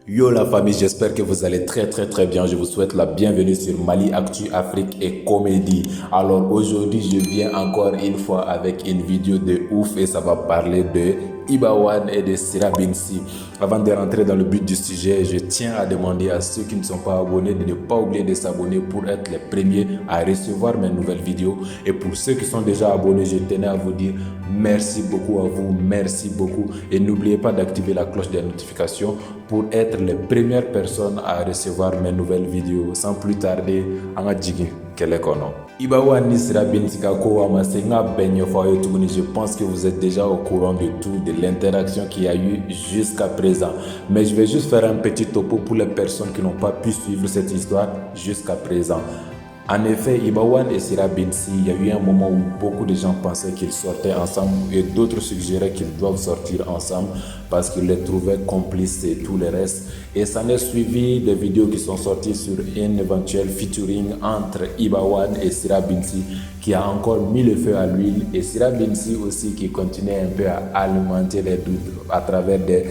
Yo la famille, j'espère que vous allez très bien. Je vous souhaite la bienvenue sur Mali Actu Afrique et Comédie. Alors aujourd'hui, je viens encore une fois avec une vidéo de ouf et ça va parler de Ibawan et de Sira Binsi. Avant de rentrer dans le but du sujet, je tiens à demander à ceux qui ne sont pas abonnés de ne pas oublier de s'abonner pour être les premiers à recevoir mes nouvelles vidéos. Et pour ceux qui sont déjà abonnés, je tenais à vous dire merci beaucoup à vous, merci beaucoup. Et n'oubliez pas d'activer la cloche des notifications pour être les premières personnes à recevoir mes nouvelles vidéos. Sans plus tarder, anga jigi kele kono. Ibawan ni Sira Binsi ka ko wa masenga benyo fa yo tuguni. Je pense que vous êtes déjà au courant de tout, de l'interaction qu'il y a eu jusqu'à présent. Mais je vais juste faire un petit topo pour les personnes qui n'ont pas pu suivre cette histoire jusqu'à présent. En effet, Ibawan et Sira Binsi, il y a eu un moment où beaucoup de gens pensaient qu'ils sortaient ensemble et d'autres suggéraient qu'ils doivent sortir ensemble parce qu'ils les trouvaient complices et tout le reste. Et ça en est suivi des vidéos qui sont sorties sur un éventuel featuring entre Ibawan et Sira Binsi qui a encore mis le feu à l'huile, et Sira Binsi aussi qui continuait un peu à alimenter les doutes à travers des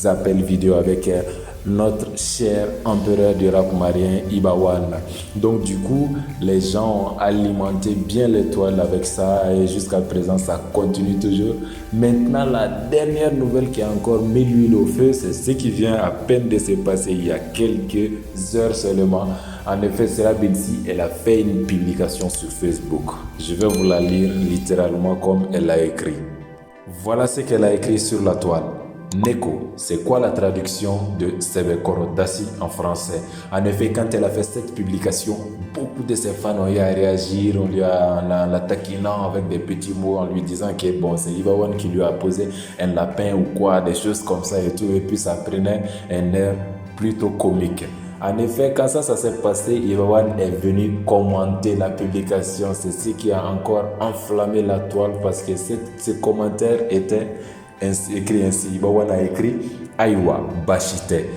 appels vidéo avec notre cher empereur du rap malien Ibawan. Donc du coup, les gens ont alimenté bien l'étoile avec ça et jusqu'à présent ça continue toujours. Maintenant, la dernière nouvelle qui a encore mis l'huile au feu, c'est ce qui vient à peine de se passer il y a quelques heures seulement. En effet, Sira Binsi, elle a fait une publication sur Facebook. Je vais vous la lire littéralement comme elle l'a écrit. Voilà ce qu'elle a écrit sur la toile. Neko, c'est quoi la traduction de Sebekoro Dassi en français? En effet, quand elle a fait cette publication, beaucoup de ses fans ont eu à réagir, on lui a la taquinant avec des petits mots en lui disant que bon, c'est Ibawan qui lui a posé un lapin ou quoi, des choses comme ça et tout, et puis ça prenait un air plutôt comique. En effet, quand ça s'est passé, Ibawan est venu commenter la publication. C'est ce qui a encore enflammé la toile parce que ce commentaire était écrit ainsi. Ibawan a écrit Aïwa Bachite.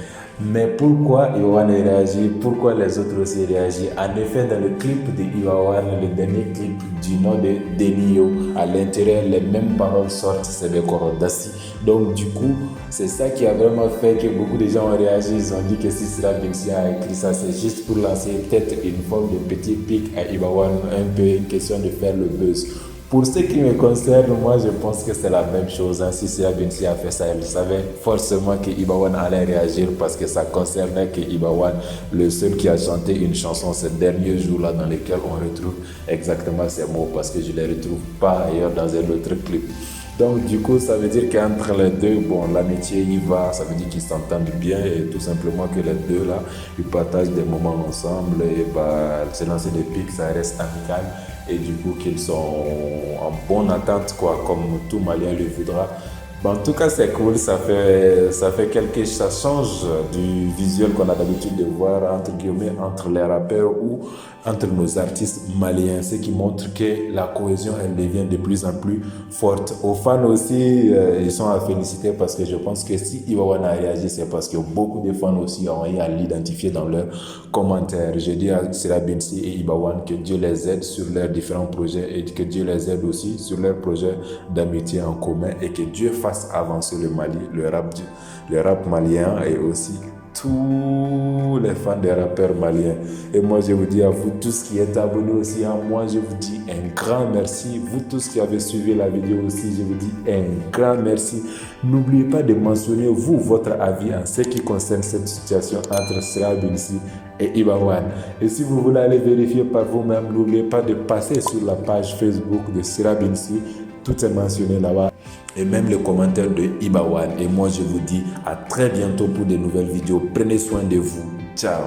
Mais pourquoi Ibawan a réagi? Pourquoi les autres aussi réagissent? En effet, dans le clip de Ibawan, le dernier clip du nom de Denio, à l'intérieur, les mêmes paroles sortent, c'est le Korodassi. Donc du coup, c'est ça qui a vraiment fait que beaucoup de gens ont réagi. Ils ont dit que si Sira Binsi a écrit ça, c'est juste pour lancer peut-être une forme de petit pic à Ibawan, un peu une question de faire le buzz. Pour ce qui me concerne, moi je pense que c'est la même chose. Si Sira Binsi a fait ça, elle savait forcément que Ibawan allait réagir parce que ça concernait que Ibawan, le seul qui a chanté une chanson ces derniers jours-là dans lesquels on retrouve exactement ces mots parce que je ne les retrouve pas ailleurs dans un autre clip. Donc du coup, ça veut dire qu'entre les deux, bon, l'amitié y va, ça veut dire qu'ils s'entendent bien et tout simplement que les deux là, ils partagent des moments ensemble et bah, se lancer des pics, ça reste amical et du coup qu'ils sont en bonne attente quoi, comme tout Malien le voudra. En tout cas, c'est cool, ça change du visuel qu'on a l'habitude de voir entre guillemets entre les rappeurs ou entre nos artistes maliens, ce qui montre que la cohésion elle devient de plus en plus forte. Aux fans aussi, ils sont à féliciter parce que je pense que si Ibawan a réagi, c'est parce que beaucoup de fans aussi ont eu à l'identifier dans leurs commentaires. Je dis à Sira Binsi et Ibawan que Dieu les aide sur leurs différents projets et que Dieu les aide aussi sur leurs projets d'amitié en commun et que Dieu fasse avancer le Mali, le rap malien et aussi tous les fans des rappeurs maliens. Et moi je vous dis à vous tous qui êtes abonnés aussi à moi, je vous dis un grand merci. Vous tous qui avez suivi la vidéo aussi, je vous dis un grand merci. N'oubliez pas de mentionner vous votre avis en ce qui concerne cette situation entre Sira Binsi et Ibawan. Et si vous voulez aller vérifier par vous-même, n'oubliez pas de passer sur la page Facebook de Sira Binsi. Tout est mentionné là-bas et même le commentaire de Ibawan. Et moi, je vous dis à très bientôt pour de nouvelles vidéos. Prenez soin de vous. Ciao.